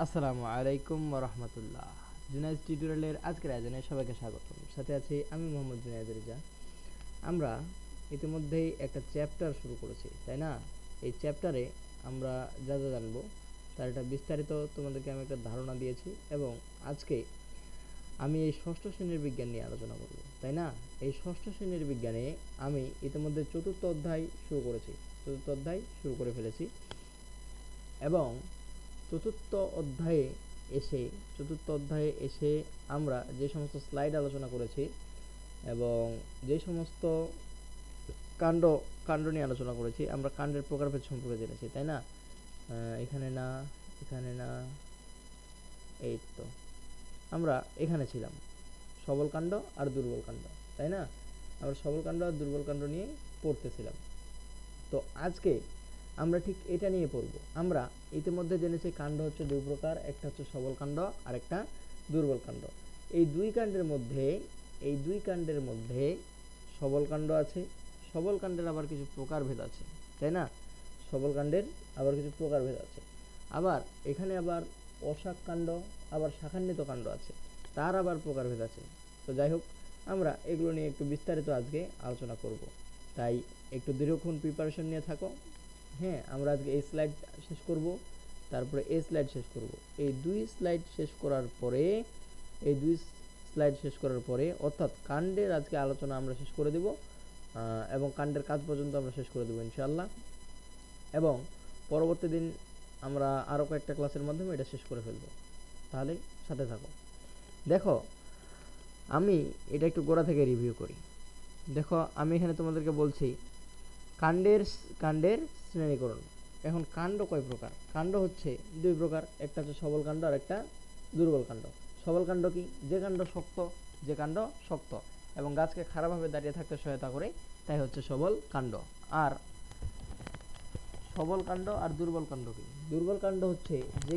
আসসালামু আলাইকুম ওয়া রাহমাতুল্লাহ। জুনাইদ টিউটোরিয়ালের আজকের আয়োজনে সবাইকে স্বাগতম। সাথে আছি আমি মোহাম্মদ জুনাইদ রেজা। আমরা ইতিমধ্যেই একটা চ্যাপ্টার শুরু করেছি, তাই না? এই চ্যাপ্টারে আমরা যা যা জানবো তার একটা বিস্তারিত তোমাদেরকে আমি একটা ধারণা দিয়েছি, এবং আজকে আমি এই ষষ্ঠ শ্রেণীর বিজ্ঞান নিয়ে আলোচনা করব, তাই না? এই ষষ্ঠ শ্রেণীর বিজ্ঞানে আমি ইতিমধ্যে চতুর্থ অধ্যায় শুরু করেছি, চতুর্থ অধ্যায় শুরু করে ফেলেছি। এবং চতুর্থ অধ্যায়ে এসে চতুর্থ অধ্যায়ে এসে আমরা যে সমস্ত স্লাইড আলোচনা করেছি এবং যে সমস্ত কাণ্ড কাণ্ড নিয়ে আলোচনা করেছি, আমরা কাণ্ডের প্রকারভেদ সম্পর্কে জেনেছি, তাই না? এখানে না, এখানে না, এই তো আমরা এখানে ছিলাম, সবল কাণ্ড আর দুর্বল কাণ্ড, তাই না? আমরা সবল কাণ্ড আর দুর্বল কাণ্ড নিয়ে পড়তেছিলাম। তো আজকে আমরা ঠিক এটা নিয়ে পড়ব। আমরা ইতিমধ্যে জেনেছি কাণ্ড হচ্ছে দুই প্রকার, একটা হচ্ছে সবল কাণ্ড আর একটা দুর্বল কাণ্ড। এই দুই কাণ্ডের মধ্যে সবল কাণ্ড আছে, সবল কাণ্ডের আবার কিছু প্রকারভেদ আছে, তাই না? সবল কাণ্ডের আবার কিছু প্রকারভেদ আছে। আবার এখানে আবার অশাক কাণ্ড, আবার শাখান্বিত কাণ্ড আছে, তার আবার প্রকারভেদ আছে। তো যাই হোক, আমরা এগুলো নিয়ে একটু বিস্তারিত আজকে আলোচনা করব, তাই একটু দীর্ঘক্ষণ প্রিপারেশন নিয়ে থাকো। হ্যাঁ, আমরা আজকে এই স্লাইড শেষ করব, তারপরে এই স্লাইড শেষ করব। এই দুই স্লাইড শেষ করার পরে অর্থাৎ কাণ্ডের আজকে আলোচনা আমরা শেষ করে দেব, এবং কাণ্ডের কাজ পর্যন্ত আমরা শেষ করে দেবো ইনশাআল্লাহ। এবং পরবর্তী দিন আমরা আরও কয়েকটা ক্লাসের মাধ্যমে এটা শেষ করে ফেলব। তাহলে সাথে থাকো। দেখো, আমি এটা একটু গোড়া থেকে রিভিউ করি। দেখো, আমি এখানে তোমাদেরকে বলছি কাণ্ডের শ্রেণীকরণ। এখন কাণ্ড কয় প্রকার? কাণ্ড হচ্ছে দুই প্রকার, একটা হচ্ছে সবল কাণ্ড আর একটা দুর্বল কাণ্ড। সবল কাণ্ড কি? যে কাণ্ড শক্ত এবং গাছকে খাড়াভাবে দাঁড়িয়ে থাকতে সহায়তা করে, তাই হচ্ছে সবল কাণ্ড। আর সবল কাণ্ড আর দুর্বল কাণ্ড কি? দুর্বল কাণ্ড হচ্ছে যে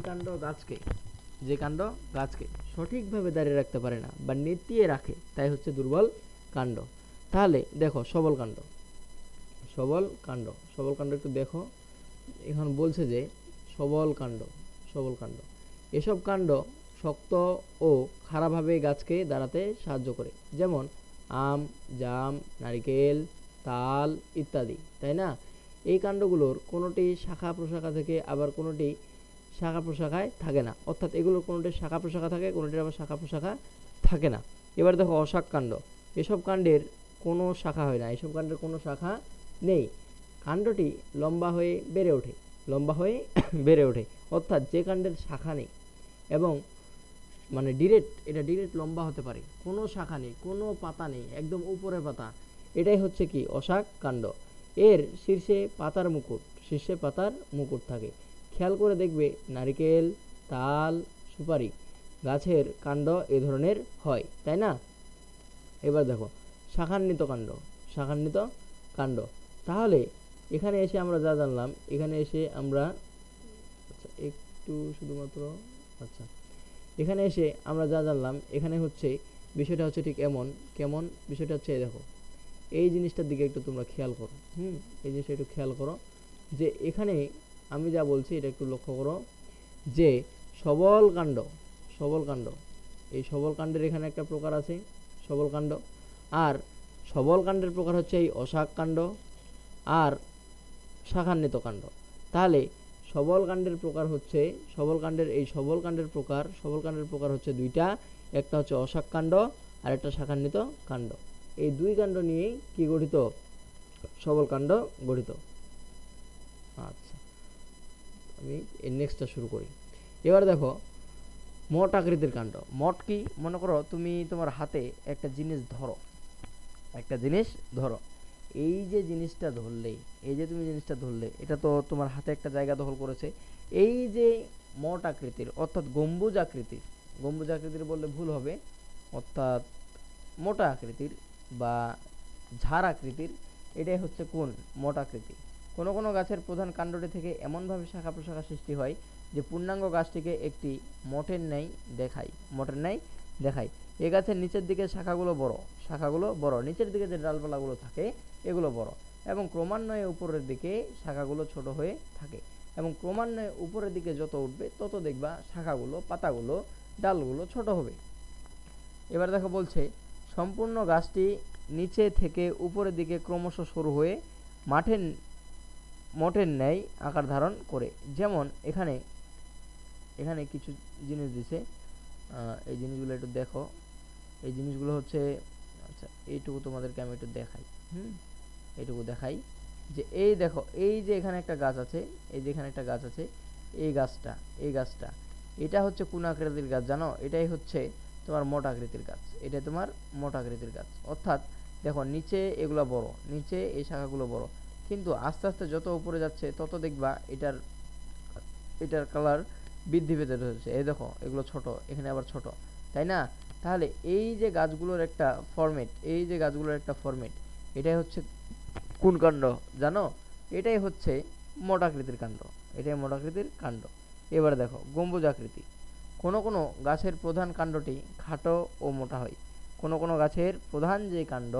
কাণ্ড গাছকে সঠিকভাবে দাঁড়িয়ে রাখতে পারে না বা নেতিয়ে রাখে, তাই হচ্ছে দুর্বল কাণ্ড। তাহলে দেখো, সবল কাণ্ড একটু দেখো। এখন বলছে যে সবল কাণ্ড এসব কাণ্ড শক্ত ও খাড়াভাবে গাছকে দাঁড়াতে সাহায্য করে, যেমন আম, জাম, নারিকেল, তাল ইত্যাদি, তাই না? এই কাণ্ডগুলোর কোনোটি শাখা প্রশাখা থেকে, আবার কোনোটি শাখা প্রশাখায় থাকে না, অর্থাৎ এগুলোর কোনোটি শাখা প্রশাখা থাকে, কোনোটির আবার শাখা প্রশাখা থাকে না। এবার দেখো অশাক কাণ্ড। এসব কাণ্ডের কোনো শাখা হয় না, এসব কাণ্ডের কোনো শাখা নেই। কাণ্ডটি লম্বা হয়ে বেড়ে ওঠে, অর্থাৎ যে কাণ্ডের শাখা নেই এবং মানে ডিরেক্ট লম্বা হতে পারে, কোনো শাখা নেই, কোনো পাতা নেই, একদম উপরের পাতা, এটাই হচ্ছে কি অশাক কাণ্ড। এর শীর্ষে পাতার মুকুট থাকে। খেয়াল করে দেখবে নারিকেল, তাল, সুপারি গাছের কাণ্ড এ ধরনের হয়, তাই না? এবার দেখো শাখান্বিত কাণ্ড। তাহলে এখানে এসে আমরা যা জানলাম, এখানে এসে আমরা যা জানলাম, এখানে হচ্ছে বিষয়টা হচ্ছে ঠিক কেমন বিষয়টা হচ্ছে, দেখো এই জিনিসটার দিকে একটু তোমরা খেয়াল করো। এই জিনিসটা একটু খেয়াল করো যে এখানে আমি যা বলছি এটা একটু লক্ষ্য করো যে সবল কাণ্ড, এই সবল কাণ্ডের এখানে একটা প্রকার আছে সবল কাণ্ড, আর সবল কাণ্ডের প্রকার হচ্ছে এই অশাক কাণ্ড আর শাখান্বিত কাণ্ড। তাহলে সবল কাণ্ডের প্রকার হচ্ছে দুইটা, একটা হচ্ছে অশাক কাণ্ড আর একটা শাখান্বিত কাণ্ড। এই দুই কাণ্ড নিয়েই কি গঠিত? সবল কাণ্ড গঠিত। আচ্ছা, আমি এই নেক্সটটা শুরু করি। এবার দেখো মোট আকৃতির কাণ্ড। মোট কি? মনে করো তুমি তোমার হাতে একটা জিনিস ধরো, এই যে তুমি জিনিসটা ধরলে, এটা তো তোমার হাতে একটা জায়গা দখল করেছে। এই যে মোট আকৃতির, অর্থাৎ গম্বুজ আকৃতির বললে ভুল হবে, অর্থাৎ মোটা আকৃতির বা ঝাড় আকৃতির, এটাই হচ্ছে কোন? মোট আকৃতি। কোনো কোনো গাছের প্রধান কাণ্ডটি থেকে এমনভাবে শাখা প্রশাখা সৃষ্টি হয় যে পূর্ণাঙ্গ গাছটিকে একটি মঠের ন্যায় দেখায়। এ গাছের নিচের দিকে শাখাগুলো বড়, নিচের দিকে যে ডালপালাগুলো থাকে এগুলো বড়, এবং ক্রমান্বয়ে উপরের দিকে শাখাগুলো ছোট হয়ে থাকে। এবং ক্রমান্বয়ে উপরের দিকে যত উঠবে তত দেখবা শাখাগুলো, পাতাগুলো, ডালগুলো ছোট হবে। এবার দেখো বলছে সম্পূর্ণ গাছটি নিচে থেকে উপরের দিকে ক্রমশ শুরু হয়ে মঠের ন্যায় আকার ধারণ করে। যেমন এখানে এখানে কিছু জিনিস দিছে, এই জিনিসগুলো একটু দেখো। এই জিনিসগুলো হচ্ছে, আচ্ছা এইটুকু তোমাদেরকে আমি একটু দেখাই। এইটুকু দেখাই যে এই দেখো, এই যে এখানে একটা গাছ আছে, এই যে এখানে একটা গাছ আছে, এই গাছটা এটা হচ্ছে কোন আকৃতির গাছ জানো? এটাই হচ্ছে তোমার মোটা আকৃতির গাছ। এটা তোমার মোটা আকৃতির গাছ। অর্থাৎ দেখো নিচে এগুলো বড়, নিচে এই শাখাগুলো বড়, কিন্তু আস্তে আস্তে যত উপরে যাচ্ছে তত দেখবা এটার কালার বৃদ্ধি পেতে ধরেছে। এই দেখো এগুলো ছোট, এখানে আবার ছোট, তাই না? তাহলে এই যে গাছগুলোর একটা ফরম্যাট, এটাই হচ্ছে কোন কাণ্ড জানো? এটাই হচ্ছে মোটাকৃতির কাণ্ড। এবার দেখো গম্বুজ আকৃতি। কোনো কোনো গাছের প্রধান কাণ্ডটি খাটো ও মোটা হয়। কোনো কোনো গাছের প্রধান যে কাণ্ড,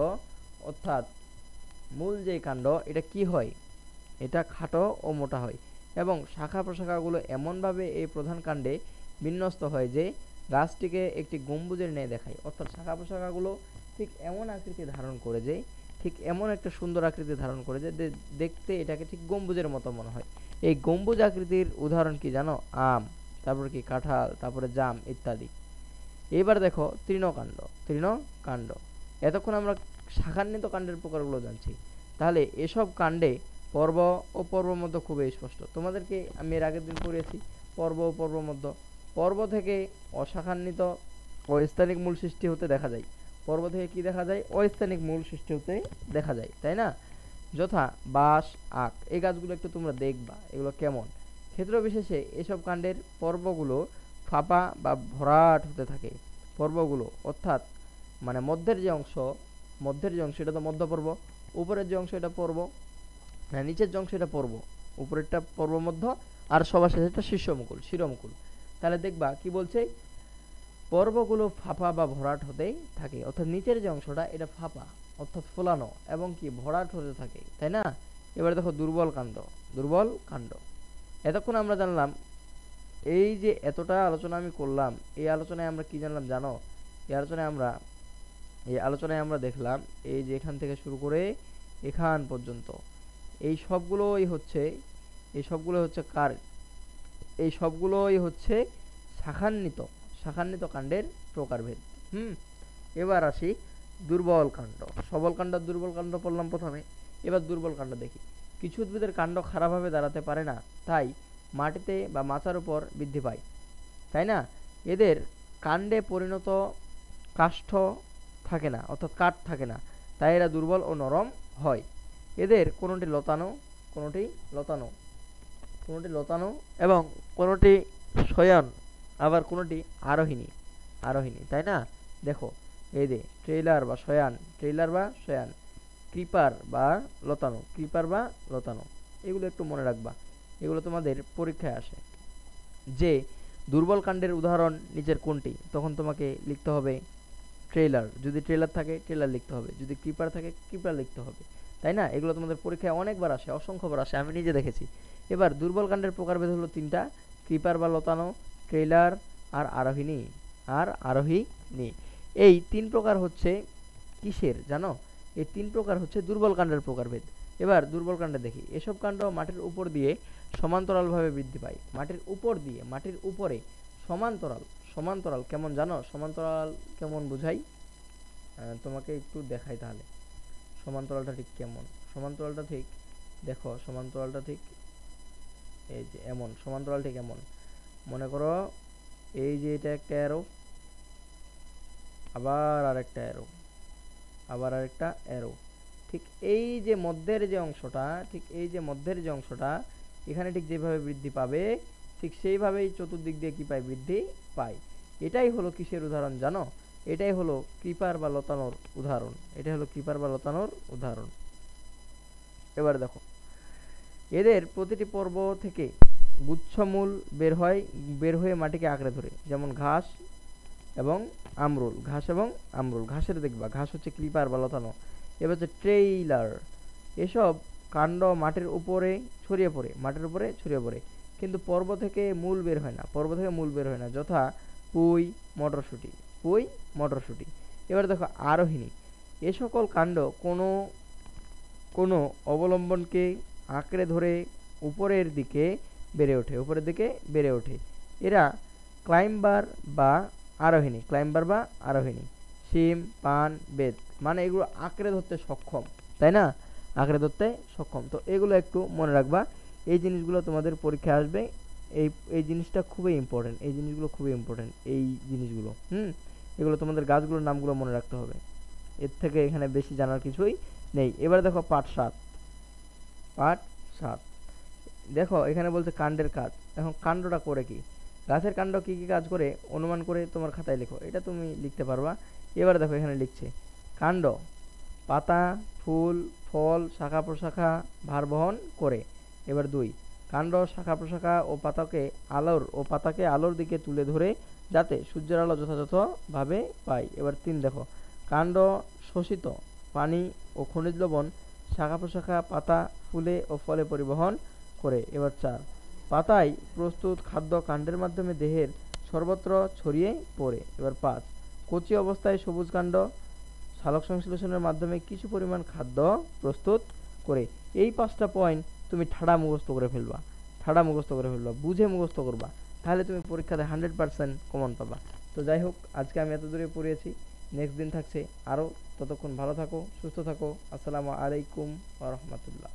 অর্থাৎ মূল যে কাণ্ড, এটা কি হয়? এটা খাটো ও মোটা হয় এবং শাখা প্রশাখাগুলো এমনভাবে এই প্রধান কাণ্ডে বিন্যস্ত হয় যে গাছটিকে একটি গম্বুজের ন্যায় দেখায়। অর্থাৎ শাখা প্রশাখাগুলো ঠিক এমন আকৃতি ধারণ করে যে, ঠিক এমন একটা সুন্দর আকৃতি ধারণ করে যে দেখতে এটাকে ঠিক গম্বুজের মতো মনে হয়। এই গম্বুজ আকৃতির উদাহরণ কি জানো? আম, তারপরে কি কাঁঠাল, তারপরে জাম ইত্যাদি। এবার দেখো তৃণকাণ্ড। এতক্ষণ আমরা শাখান্বিত কাণ্ডের প্রকারগুলো জানছি। তাহলে এসব কাণ্ডে পর্ব ও পর্বমধ্য খুবই স্পষ্ট। তোমাদেরকে আমি এর আগের দিন পড়িয়েছি পর্ব ও পর্বমধ্য। পর্ব থেকে অশাখান্বিত অস্থানিক মূল সৃষ্টি হতে দেখা যায়। পর্ব থেকে কি দেখা যায়? অস্থানিক মূল সৃষ্টি হতে দেখা যায়, তাই না? যথা বাঁশ, আখ, এই গাছগুলো একটু তোমরা দেখবা এগুলো কেমন। ক্ষেত্র বিশেষে এসব কাণ্ডের পর্বগুলো ফাঁপা বা ভরাট হতে থাকে। পর্বগুলো অর্থাৎ মানে মধ্যের যে অংশ এটা তো মধ্য পর্ব, উপরের যে অংশ এটা পর্ব, হ্যাঁ নিচের যে অংশ এটা পর্ব, উপরেরটা পর্ব মধ্য, আর সবার শেষেরটা শিরোমুকুল। তাহলে দেখবা কি বলছে? পর্বগুলো ফাঁপা বা ভরাট হতে থাকে। অর্থাৎ নিচের যে অংশটা এটা ফাঁপা অর্থাৎ ফোলানো এবং কি ভরাট হতে থাকে, তাই না? এবার দেখো দুর্বল কাণ্ড। এতক্ষণ আমরা জানলাম, এই যে এতটা আলোচনা আমি করলাম, এই আলোচনায় আমরা কি জানলাম জানো? এই আলোচনায় আমরা দেখলাম এই যে এখান থেকে শুরু করে এখান পর্যন্ত এই সবগুলোই হচ্ছে কার? এই সবগুলোই হচ্ছে শাখান্বিত কাণ্ডের প্রকারভেদ। এবার আসি দুর্বল কাণ্ড। সবল কাণ্ড, দুর্বল কাণ্ড পড়লাম প্রথমে। এবার দুর্বল কাণ্ড দেখি। কিছু উদ্ভিদের কাণ্ড খারাপভাবে দাঁড়াতে পারে না, তাই মাটিতে বা মাচার উপর বৃদ্ধি পায়, তাই না? এদের কাণ্ডে পরিণত কাষ্ঠ থাকে না, অর্থাৎ কাঠ থাকে না, তাই এরা দুর্বল ও নরম হয়। এদের কোনোটি লতানো এবং কোনোটি শয়ান, আবার কোনোটি আরোহিণী, তাই না? দেখো এই যে ট্রেইলার বা শয়ান, ক্রিপার বা লতানো, এগুলো একটু মনে রাখবা, এগুলো তোমাদের পরীক্ষায় আসে। যে দুর্বল কাণ্ডের উদাহরণ নিচের কোনটি? তখন তোমাকে লিখতে হবে ট্রেইলার। যদি ট্রেইলার থাকে ট্রেইলার লিখতে হবে, যদি ক্রিপার থাকে ক্রিপার লিখতে হবে, তাই না? এগুলো তোমাদের পরীক্ষায় অনেকবার আসে, অসংখ্যবার আসে, আমি নিজে দেখেছি। এবার দুর্বল কাণ্ডের প্রকারভেদ হলো তিনটা: ক্রিপার বা লতানো, ট্রেইলার আর আরোহিণী। এই তিন প্রকার হচ্ছে কিসের জানো? এই তিন প্রকার হচ্ছে দুর্বল কাণ্ডের প্রকারভেদ। এবার দুর্বল কাণ্ডে দেখি। এসব কাণ্ড মাটির উপর দিয়ে সমান্তরালভাবে বৃদ্ধি পায়। মাটির উপরে সমান্তরাল কেমন জানো? সমান্তরাল কেমন বুঝাই? তোমাকে একটু দেখাই তাহলে সমান্তরালটা ঠিক কেমন। সমান্তরালটা ঠিক দেখো, এই যে এমন সমান্তরাল ঠিক এমন। মনে করো এই যে এটা একটা অ্যারো, আবার আরেকটা অ্যারো, ঠিক এই যে মধ্যের যে অংশটা এখানে ঠিক যেভাবে বৃদ্ধি পাবে, ঠিক সেইভাবেই চতুর্দিক দিয়ে কি পায়? বৃদ্ধি পায়। এটাই হলো কিসের উদাহরণ জানো? এটাই হলো ক্রিপার বা লতানোর উদাহরণ। এবার দেখো এদের প্রতিটি পর্ব থেকে গুচ্ছমূল বের হয়ে মাটিকে আঁকড়ে ধরে, যেমন ঘাস এবং আমরুল। ঘাসের দেখবা, ঘাস হচ্ছে ক্রিপার বা লতানো। এবার হচ্ছে ট্রেইলার। এসব কাণ্ড মাটির উপরে ছড়িয়ে পড়ে, কিন্তু পর্ব থেকে মূল বের হয় না, যথা পুঁই, মটরশুঁটি। এবার দেখো আরোহিণী। এ সকল কাণ্ড কোনো কোনো অবলম্বনকে আঁকড়ে ধরে উপরের দিকে বেড়ে ওঠে। এরা ক্লাইম্বার বা আরোহিণী। শিম, পান, বেত, মানে এগুলো আঁকড়ে ধরতে সক্ষম, তাই না? আঁকড়ে ধরতে সক্ষম। তো এগুলো একটু মনে রাখবা, এই জিনিসগুলো তোমাদের পরীক্ষায় আসবে। এই জিনিসটা খুবই ইম্পর্টেন্ট, এই জিনিসগুলো এগুলো তোমাদের গাছগুলোর নামগুলো মনে রাখতে হবে। এর থেকে এখানে বেশি জানার কিছুই নেই। এবার দেখো পাঠ 7। দেখো এখানে বলছে কাণ্ডের কাজ। এখন কাণ্ডটা করে কি, গাছের কাণ্ড কি কি কাজ করে অনুমান করে তোমার খাতায় লেখো, এটা তুমি লিখতে পারবা। এবার দেখো এখানে লিখছে কাণ্ড পাতা, ফুল, ফল, শাখা প্রশাখা ভার বহন করে। এবার 2, কাণ্ড শাখা প্রশাখা ও পাতাকে আলোর দিকে তুলে ধরে যাতে সূর্যের আলো যথাযথভাবে পায়। এবার 3 দেখো কাণ্ড শোষিত পানি ও খনিজ লবণ শাখা প্রশাখা, পাতা, ফুলে ও ফলে পরিবহন করে। এবার 4, পাতায় প্রস্তুত খাদ্য কাণ্ডের মাধ্যমে দেহের সর্বত্র ছড়িয়ে পড়ে। এবার 5, কচি অবস্থায় সবুজ কাণ্ড সালোকসংশ্লেষণের মাধ্যমে কিছু পরিমাণ খাদ্য প্রস্তুত করে। এই 5টা পয়েন্ট তুমি ঠাড়া মুখস্থ করে ফেলবা, বুঝে মুখস্থ করবা, তাহলে তুমি পরীক্ষাতে 100% কমন পাবা। তো যাই হোক, আজকে আমি এত দূরে পড়িয়েছি, নেক্সট দিন থাকছে আরও। ততক্ষণ ভালো থাকো, সুস্থ থাকো। আসসালামু আলাইকুম ওয়া রাহমাতুল্লাহ।